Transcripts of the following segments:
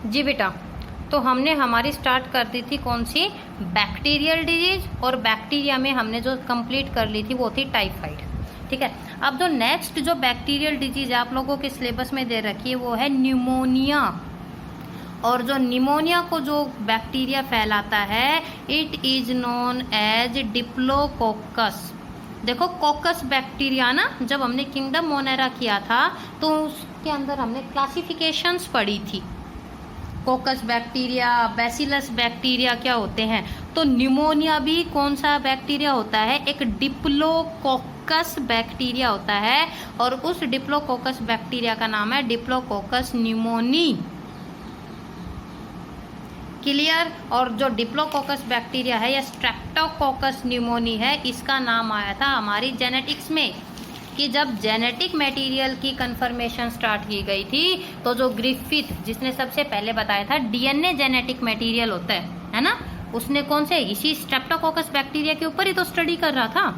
जी बेटा, तो हमने हमारी स्टार्ट कर दी थी कौन सी, बैक्टीरियल डिजीज, और बैक्टीरिया में हमने जो कंप्लीट कर ली थी वो थी टाइफाइड। ठीक है, अब जो नेक्स्ट जो बैक्टीरियल डिजीज आप लोगों के सिलेबस में दे रखी है वो है न्यूमोनिया। और जो निमोनिया को जो बैक्टीरिया फैलाता है it is known as diplococcus. देखो कोकस बैक्टीरिया ना, जब हमने किंगडम मोनेरा किया था तो उसके अंदर हमने क्लासिफिकेशंस पढ़ी थी, कोकस बैक्टीरिया, बैसिलस बैक्टीरिया क्या होते हैं। तो निमोनिया भी कौन सा बैक्टीरिया होता है, एक डिप्लोकोकस बैक्टीरिया होता है, और उस डिप्लोकोकस बैक्टीरिया का नाम है डिप्लोकोकस न्यूमोनी। क्लियर। और जो डिप्लोकोकस बैक्टीरिया है या स्ट्रेप्टोकोकस न्यूमोनी है, इसका नाम आया था हमारी जेनेटिक्स में कि जब जेनेटिक मटेरियल की कंफर्मेशन स्टार्ट की गई थी तो जो ग्रिफिथ जिसने सबसे पहले बताया था डीएनए जेनेटिक मटेरियल होता है ना, उसने कौन से इसी स्ट्रेप्टोकोकस बैक्टीरिया के ऊपर ही तो स्टडी कर रहा था।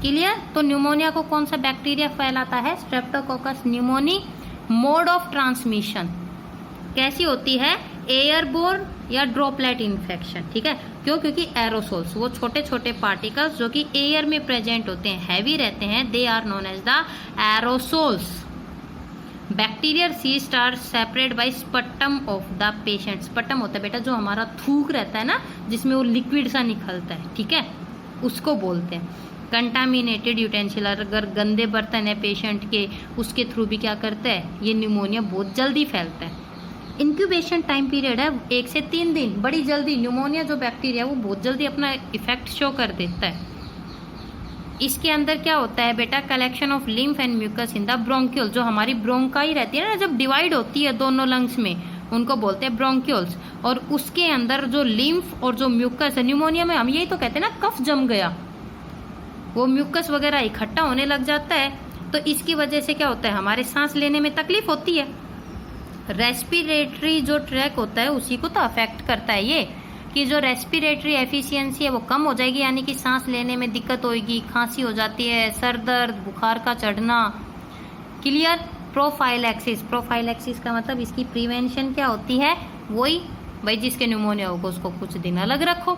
क्लियर। तो न्यूमोनिया को कौन सा बैक्टीरिया फैलाता है, Streptococcus pneumoniae. Mode of transmission कैसी होती है, एयरबोर्न या ड्रॉपलेट इन्फेक्शन। ठीक है, क्यों, क्योंकि एरोसोल्स वो छोटे छोटे पार्टिकल्स जो कि एयर में प्रेजेंट होते हैं, हैवी रहते हैं, they are known as the aerosols. Bacterial cyst are separate by sputum of the patient. Sputum होता है बेटा जो हमारा थूक रहता है ना, जिसमें वो लिक्विड सा निकलता है, ठीक है, उसको बोलते हैं। कंटामिनेटेड यूटेंसिल, अगर गंदे बर्तन है पेशेंट के, उसके थ्रू भी क्या करता है, ये न्यूमोनिया बहुत जल्दी फैलता है। इंक्यूबेशन टाइम पीरियड है 1 से 3 दिन, बड़ी जल्दी न्यूमोनिया जो बैक्टीरिया वो बहुत जल्दी अपना इफेक्ट शो कर देता है। इसके अंदर क्या होता है बेटा, collection of lymph and mucus in the bronchiole. जो हमारी ब्रोंकाई रहती है ना, जब डिवाइड होती है दोनों लंग्स में, उनको बोलते हैं ब्रोंक्यूल्स। और उसके अंदर जो लिम्फ और जो म्यूकस है, न्यूमोनिया में हम यही तो कहते हैं ना, कफ जम गया, वो म्यूकस वगैरह इकट्ठा होने लग जाता है। तो इसकी वजह से क्या होता है, हमारे सांस लेने में तकलीफ होती है। रेस्पिरेटरी जो ट्रैक होता है उसी को तो अफेक्ट करता है ये, कि जो रेस्पिरेटरी एफिशिएंसी है वो कम हो जाएगी, यानी कि सांस लेने में दिक्कत होगी, खांसी हो जाती है, सर दर्द, बुखार का चढ़ना। क्लियर। प्रोफाइलैक्सिस, प्रोफाइलैक्सिस का मतलब इसकी प्रिवेंशन क्या होती है, वही भाई जिसके न्यूमोनिया होगा उसको कुछ दिन अलग रखो।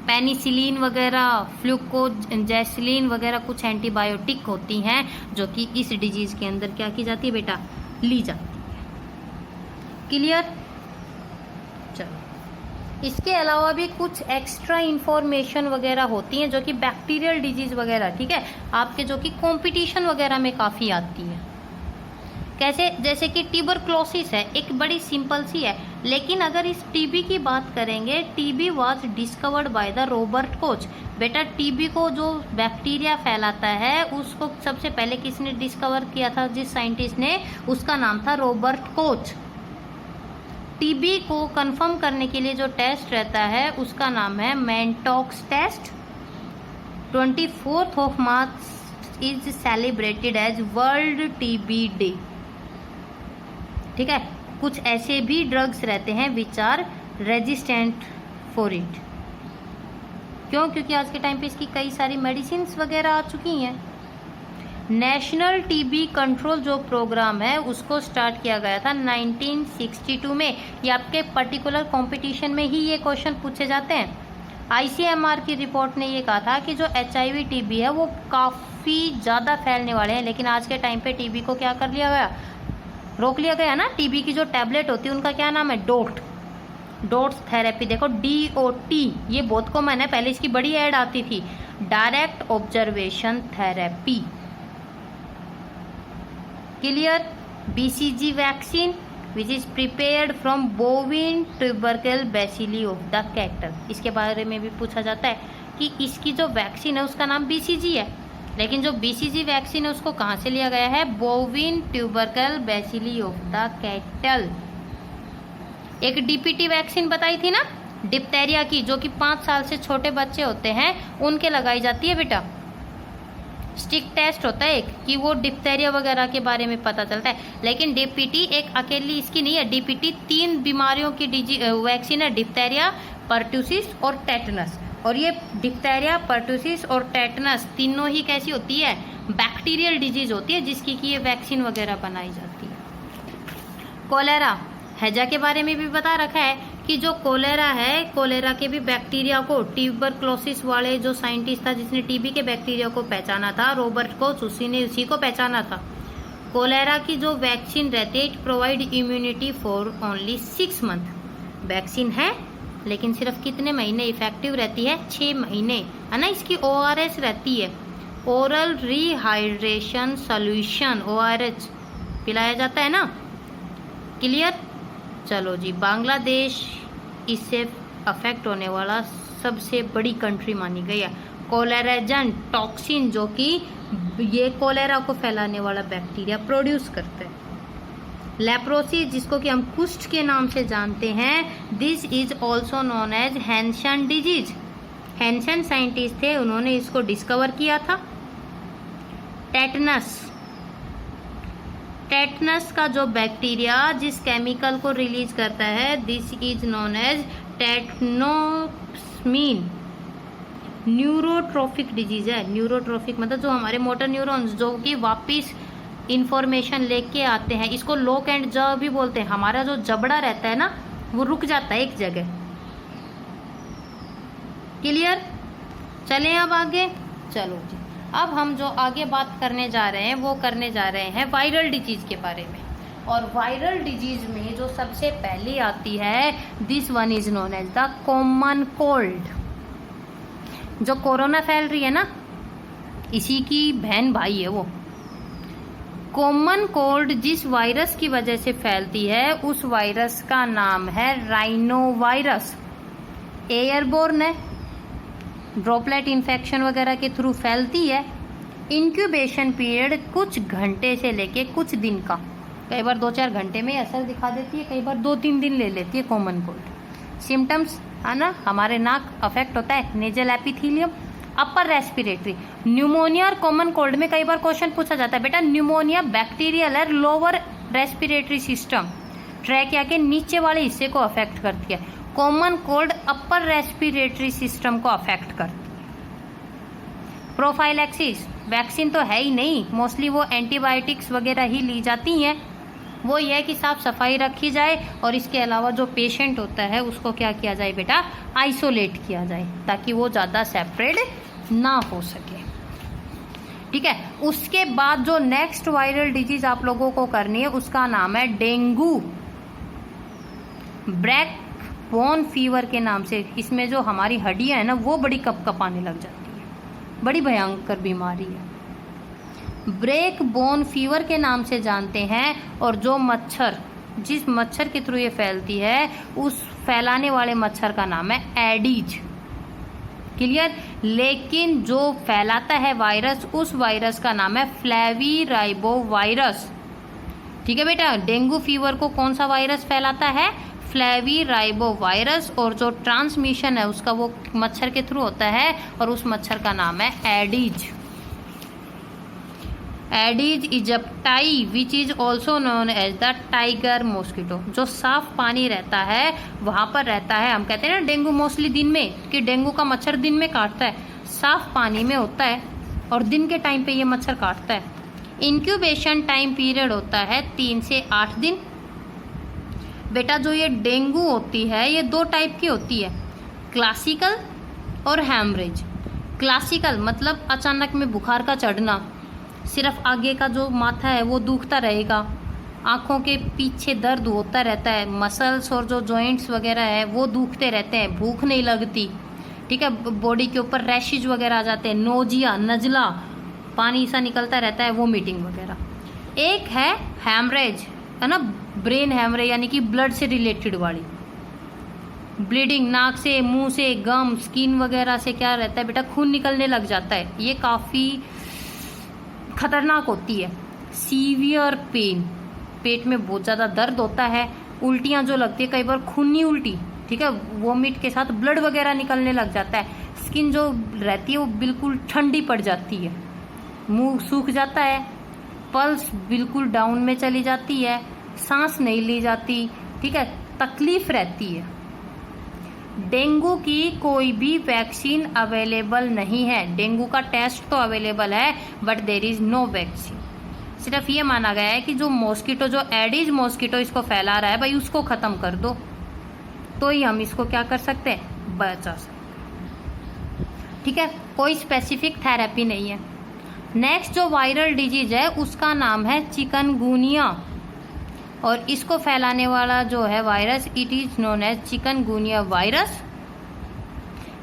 पेनिसिलिन वगैरह, फ्लूकोजैसिलिन वगैरह कुछ एंटीबायोटिक होती हैं जो कि इस डिजीज के अंदर क्या की जाती है बेटा, ली जाती है। क्लियर। चलो, इसके अलावा भी कुछ एक्स्ट्रा इंफॉर्मेशन वगैरह होती हैं जो कि बैक्टीरियल डिजीज वगैरह, ठीक है, आपके जो कि कंपटीशन वगैरह में काफ़ी आती है। कैसे, जैसे कि ट्यूबरक्लोसिस है, एक बड़ी सिंपल सी है, लेकिन अगर इस टीबी की बात करेंगे, TB was discovered by the Robert Koch. बेटा टीबी को जो बैक्टीरिया फैलाता है उसको सबसे पहले किसने डिस्कवर किया था, जिस साइंटिस्ट ने, उसका नाम था रॉबर्ट कोच। टीबी को कंफर्म करने के लिए जो टेस्ट रहता है उसका नाम है Mantoux test. 24 March is celebrated as World TB Day. ठीक है, कुछ ऐसे भी ड्रग्स रहते हैं which are resistant for it. क्यों, क्योंकि आज के टाइम पे इसकी कई सारी मेडिसिन वगैरह आ चुकी हैं। नेशनल टीबी कंट्रोल जो प्रोग्राम है उसको स्टार्ट किया गया था 1962 में। ये आपके पर्टिकुलर कंपटीशन में ही ये क्वेश्चन पूछे जाते हैं। आईसीएमआर की रिपोर्ट ने ये कहा था कि जो एचआईवी टीबी है वो काफ़ी ज़्यादा फैलने वाले हैं, लेकिन आज के टाइम पे टीबी को क्या कर लिया गया, रोक लिया गया ना। टीबी की जो टैबलेट होती है उनका क्या नाम है, डोट्स थेरेपी। देखो DOT, ये बहुत कॉमन है, पहले इसकी बड़ी ऐड आती थी, direct observation therapy. Clear. BCG vaccine which is prepared from बोविन tubercle bacilli of the cattle. इसके बारे में भी पूछा जाता है कि इसकी जो वैक्सीन है उसका नाम BCG है, लेकिन जो BCG वैक्सीन है उसको कहाँ से लिया गया है, बोविन tubercle bacilli of the cattle. एक DPT वैक्सीन बताई थी ना, डिप्थेरिया की, जो कि 5 साल से छोटे बच्चे होते हैं उनके लगाई जाती है बेटा। स्टिक टेस्ट होता है एक, कि वो डिप्थेरिया वगैरह के बारे में पता चलता है, लेकिन DPT एक अकेली इसकी नहीं है। DPT 3 बीमारियों की वैक्सीन है, डिप्थेरिया, पर्टूसिस और टेटनस। और ये डिप्थेरिया, पर्टूसिस और टेटनस तीनों ही कैसी होती है, बैक्टीरियल डिजीज होती है, जिसकी कि ये वैक्सीन वगैरह बनाई जाती है। कोलेरा हैजा के बारे में भी बता रखा है कि जो कोलेरा है, कोलेरा के भी बैक्टीरिया को, ट्यूबरक्लोसिस वाले जो साइंटिस्ट था जिसने टीबी के बैक्टीरिया को पहचाना था, रॉबर्ट कोच, उसी को पहचाना था। कोलेरा की जो वैक्सीन रहती है, it provide immunity for only 6 month. Vaccine है लेकिन सिर्फ कितने महीने इफेक्टिव रहती है? 6 महीने, है ना। इसकी ORS रहती है, ओरल रिहाइड्रेशन सोल्यूशन, ORH पिलाया जाता है ना। क्लियर? चलो जी, बांग्लादेश इससे अफेक्ट होने वाला सबसे बड़ी कंट्री मानी गई है। कोलेराजन टॉक्सिन, जो कि ये कोलेरा को फैलाने वाला बैक्टीरिया प्रोड्यूस करते हैं। लेप्रोसी, जिसको कि हम कुष्ठ के नाम से जानते हैं, this is also known as Hansen disease. Hansen scientist थे, उन्होंने इसको डिस्कवर किया था। टेटनस, टेटनस का जो बैक्टीरिया जिस केमिकल को रिलीज करता है, this is known as tetanospasmin. Neurotrophic disease है। न्यूरोट्रोफिक मतलब जो हमारे मोटर न्यूरॉन्स जो कि वापिस इंफॉर्मेशन लेके आते हैं, इसको लॉक एंड जॉ भी बोलते हैं। हमारा जो जबड़ा रहता है ना, वो रुक जाता है एक जगह। क्लियर? चलें अब आगे। चलो जी, अब हम जो आगे बात करने जा रहे हैं वो करने जा रहे हैं वायरल डिजीज के बारे में। और वायरल डिजीज में जो सबसे पहली आती है, this one is known as the common cold. जो कोरोना फैल रही है ना, इसी की बहन भाई है वो। कॉमन कोल्ड जिस वायरस की वजह से फैलती है, उस वायरस का नाम है राइनो वायरस। एयरबोर्न है, ड्रॉपलेट इन्फेक्शन वगैरह के थ्रू फैलती है। इंक्यूबेशन पीरियड कुछ घंटे से लेके कुछ दिन का, कई बार 2-4 घंटे में असर दिखा देती है, कई बार 2-3 दिन ले लेती है कॉमन कोल्ड। सिम्टम्स है ना, हमारे नाक अफेक्ट होता है, nasal epithelium, upper respiratory. Pneumonia और कॉमन कोल्ड में कई बार क्वेश्चन पूछा जाता है, बेटा न्यूमोनिया बैक्टीरियल है, लोअर रेस्पिरेटरी सिस्टम, ट्रैकिया के नीचे वाले हिस्से को अफेक्ट करती है। Common cold upper respiratory system को अफेक्ट करती है। प्रोफाइलैक्सिस, वैक्सीन तो है ही नहीं, मोस्टली वो एंटीबायोटिक्स वगैरह ही ली जाती हैं। वो ये है कि साफ सफाई रखी जाए और इसके अलावा जो पेशेंट होता है उसको क्या किया जाए बेटा, आइसोलेट किया जाए ताकि वो ज़्यादा सेपरेट ना हो सके। ठीक है। उसके बाद जो नेक्स्ट वायरल डिजीज आप लोगों को करनी है उसका नाम है डेंगू। ब्लैक बोन फीवर के नाम से, इसमें जो हमारी हड्डियां है ना वो बड़ी कपकपाने लग जाती है, बड़ी भयंकर बीमारी है। ब्रेक बोन फीवर के नाम से जानते हैं। और जो मच्छर, जिस मच्छर के थ्रू ये फैलती है, उस फैलाने वाले मच्छर का नाम है एडीज। क्लियर? लेकिन जो फैलाता है वायरस, उस वायरस का नाम है फ्लेवीराइबो वायरस। ठीक है बेटा, डेंगू फीवर को कौन सा वायरस फैलाता है? फ्लेवीराइबो वायरस। और जो ट्रांसमिशन है उसका वो मच्छर के थ्रू होता है और उस मच्छर का नाम है Aedes. Aedes aegypti which is also known as the tiger mosquito. जो साफ पानी रहता है वहाँ पर रहता है। हम कहते हैं ना डेंगू मोस्टली दिन में, कि डेंगू का मच्छर दिन में काटता है, साफ पानी में होता है और दिन के टाइम पे ये मच्छर काटता है। इंक्यूबेशन टाइम पीरियड होता है 3 से 8 दिन। बेटा जो ये डेंगू होती है ये 2 टाइप की होती है, क्लासिकल और हैमरेज। क्लासिकल मतलब अचानक में बुखार का चढ़ना, सिर्फ आगे का जो माथा है वो दुखता रहेगा, आँखों के पीछे दर्द होता रहता है, मसल्स और जो जॉइंट्स वगैरह है वो दुखते रहते हैं, भूख नहीं लगती। ठीक है, बॉडी के ऊपर रैशेज वगैरह आ जाते हैं, नोजिया, नजला, पानी सा निकलता रहता है, वोमिटिंग वगैरह। एक है हैमरेज, है ना, ब्रेन हैमरेज यानी कि ब्लड से रिलेटेड वाली ब्लीडिंग, नाक से, मुंह से, गम, स्किन वगैरह से क्या रहता है बेटा, खून निकलने लग जाता है। ये काफ़ी खतरनाक होती है। सीवियर पेन, पेट में बहुत ज़्यादा दर्द होता है, उल्टियाँ जो लगती है, कई बार खूनी उल्टी, ठीक है, वोमिट के साथ ब्लड वगैरह निकलने लग जाता है। स्किन जो रहती है वो बिल्कुल ठंडी पड़ जाती है, मुंह सूख जाता है, पल्स बिल्कुल डाउन में चली जाती है, सांस नहीं ली जाती, ठीक है, तकलीफ रहती है। डेंगू की कोई भी वैक्सीन अवेलेबल नहीं है। डेंगू का टेस्ट तो अवेलेबल है but there is no vaccine. सिर्फ ये माना गया है कि जो मॉस्किटो, जो एडिज मॉस्किटो इसको फैला रहा है भाई, उसको ख़त्म कर दो तो ही हम इसको क्या कर सकते हैं, बचा सकते हैं। ठीक है, कोई स्पेसिफिक थेरेपी नहीं है। नेक्स्ट जो वायरल डिजीज है उसका नाम है चिकनगुनिया, और इसको फैलाने वाला जो है virus, it is known as chikungunya virus.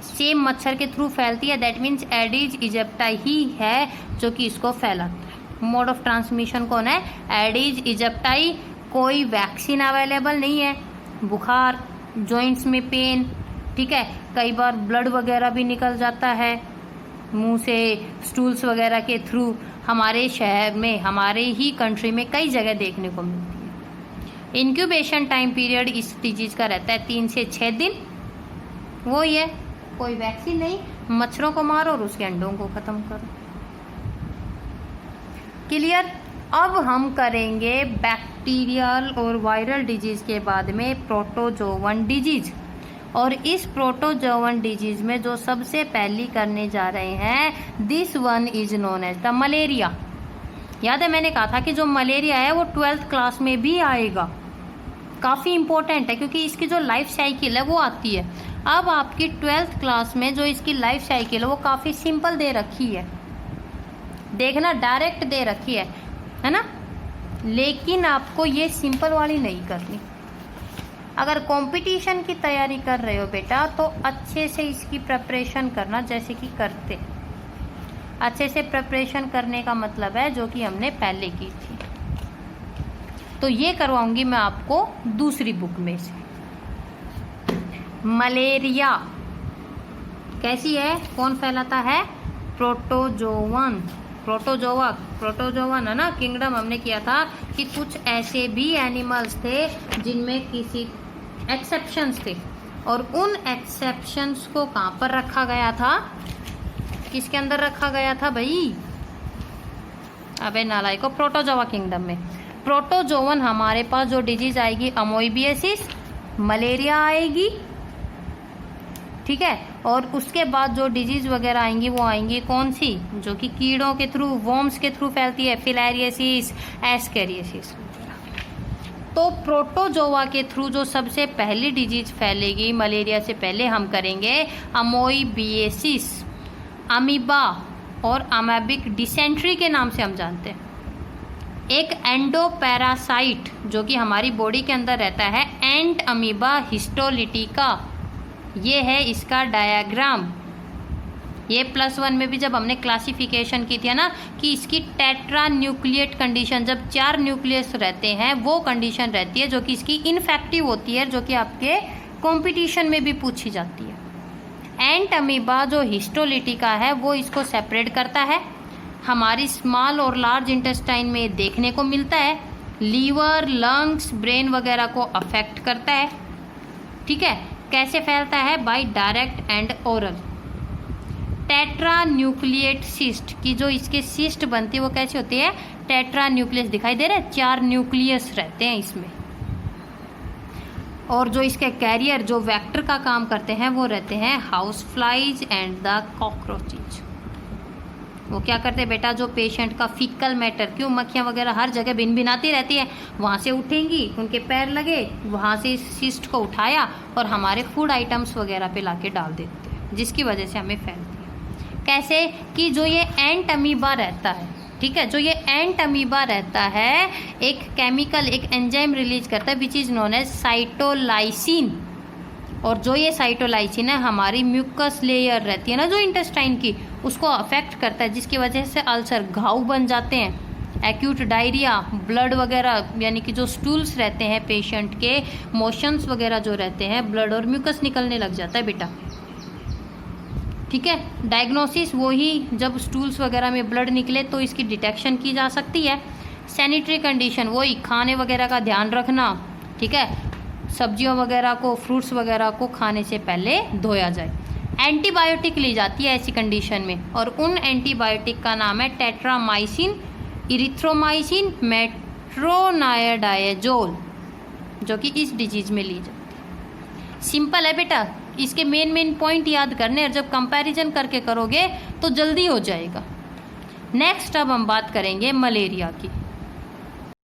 Same मच्छर के थ्रू फैलती है, दैट मीन्स एडिज इजिप्टाई ही है जो कि इसको फैलाता है। मोड ऑफ ट्रांसमिशन कौन है, एडिज इजिप्टाई। कोई वैक्सीन अवेलेबल नहीं है। बुखार, जॉइंट्स में पेन, ठीक है, कई बार ब्लड वगैरह भी निकल जाता है मुंह से, स्टूल्स वगैरह के थ्रू। हमारे शहर में, हमारे ही कंट्री में कई जगह देखने को मिलती है। इंक्यूबेशन टाइम पीरियड इस डिजीज का रहता है 3 से 6 दिन। वो ही है, कोई वैक्सीन नहीं, मच्छरों को मारो और उसके अंडों को ख़त्म करो। क्लियर। अब हम करेंगे बैक्टीरियल और वायरल डिजीज के बाद में प्रोटोजोवन डिजीज। और इस प्रोटोजोवन डिजीज में जो सबसे पहली करने जा रहे हैं, this one is known as the malaria. याद है मैंने कहा था कि जो मलेरिया है वो 12th क्लास में भी आएगा। काफ़ी इंपॉर्टेंट है क्योंकि इसकी जो लाइफ साइकिल है वो आती है। अब आपकी 12th क्लास में जो इसकी लाइफ साइकिल है वो काफ़ी सिंपल दे रखी है, देखना, डायरेक्ट दे रखी है ना, लेकिन आपको ये सिंपल वाली नहीं करनी। अगर कंपटीशन की तैयारी कर रहे हो बेटा तो अच्छे से इसकी प्रिपरेशन करना, जैसे कि करते। अच्छे से प्रिपरेशन करने का मतलब है जो कि हमने पहले की थी। तो ये करवाऊंगी मैं आपको दूसरी बुक में से। मलेरिया कैसी है, कौन फैलाता है, प्रोटोजोवन। प्रोटोजोवन है ना, किंगडम हमने किया था कि कुछ ऐसे भी एनिमल्स थे जिनमें किसी एक्सेप्शंस थे, और उन एक्सेप्शंस को कहाँ पर रखा गया था, किसके अंदर रखा गया था भाई, अबे नालाई को, प्रोटोजोवा किंगडम में। प्रोटोजोवन हमारे पास जो डिजीज आएगी, अमोइबियसिस, मलेरिया आएगी, ठीक है। और उसके बाद जो डिजीज वगैरह आएंगी वो आएंगी कौन सी, जो कि कीड़ों के थ्रू, वॉर्म्स के थ्रू फैलती है, फिलारियसिस, एस्केरियसिस। तो प्रोटोजोवा के थ्रू जो सबसे पहली डिजीज फैलेगी मलेरिया से पहले, हम करेंगे अमोइबियसिस, अमीबा और अमेबिक डिसेंट्री के नाम से हम जानते हैं। एक एंडोपैरासाइट जो कि हमारी बॉडी के अंदर रहता है, एंट अमीबा हिस्टोलिटिका, ये है इसका डायग्राम। ये +1 में भी जब हमने क्लासिफिकेशन की थी ना कि इसकी टेट्रा न्यूक्लिएट कंडीशन, जब 4 न्यूक्लियस रहते हैं वो कंडीशन रहती है जो कि इसकी इनफेक्टिव होती है, जो कि आपके कंपटीशन में भी पूछी जाती है। एंट अमीबा जो हिस्टोलिटिका है वो इसको सेपरेट करता है, हमारी स्मॉल और लार्ज इंटेस्टाइन में देखने को मिलता है, लीवर, लंग्स, ब्रेन वगैरह को अफेक्ट करता है, ठीक है। कैसे फैलता है, by direct and oral. Tetranucleate cyst की जो इसके सिस्ट बनती है वो कैसी होती है, टेट्रा न्यूक्लियस, दिखाई दे रहा है, 4 न्यूक्लियस रहते हैं इसमें। और जो इसके कैरियर, जो वेक्टर का काम करते हैं वो रहते हैं house flies and the cockroaches. वो क्या करते हैं बेटा, जो पेशेंट का फीकल मैटर, क्यों मक्खियाँ वगैरह हर जगह भिन भिनाती रहती है, वहाँ से उठेंगी, उनके पैर लगे, वहाँ से इस सिस्ट को उठाया और हमारे फूड आइटम्स वगैरह पे लाके डाल देते हैं, जिसकी वजह से हमें फैलती है। कैसे कि जो ये एंट अमीबा रहता है, ठीक है, जो ये एंट अमीबा रहता है एक केमिकल, एक एंजाइम रिलीज करता है which is known as cytolysin. और जो ये साइटोलाइसिन है हमारी म्यूकस लेयर रहती है ना जो इंटेस्टाइन की, उसको अफेक्ट करता है, जिसकी वजह से अल्सर, घाव बन जाते हैं, एक्यूट डायरिया, ब्लड वगैरह, यानी कि जो स्टूल्स रहते हैं पेशेंट के, मोशंस वगैरह जो रहते हैं, ब्लड और म्यूकस निकलने लग जाता है बेटा, ठीक है। डायग्नोसिस वही, जब स्टूल्स वगैरह में ब्लड निकले तो इसकी डिटेक्शन की जा सकती है। सैनिटरी कंडीशन वही, खाने वगैरह का ध्यान रखना, ठीक है, सब्जियों वगैरह को, फ्रूट्स वगैरह को खाने से पहले धोया जाए। एंटीबायोटिक ली जाती है ऐसी कंडीशन में, और उन एंटीबायोटिक का नाम है टेट्रामाइसिन, इरिथ्रोमाइसिन, मेट्रोनायडाजोल, जो कि इस डिजीज में ली जाती है। सिंपल है बेटा, इसके मेन पॉइंट याद करने, और जब कंपैरिजन करके करोगे तो जल्दी हो जाएगा। नेक्स्ट अब हम बात करेंगे मलेरिया की।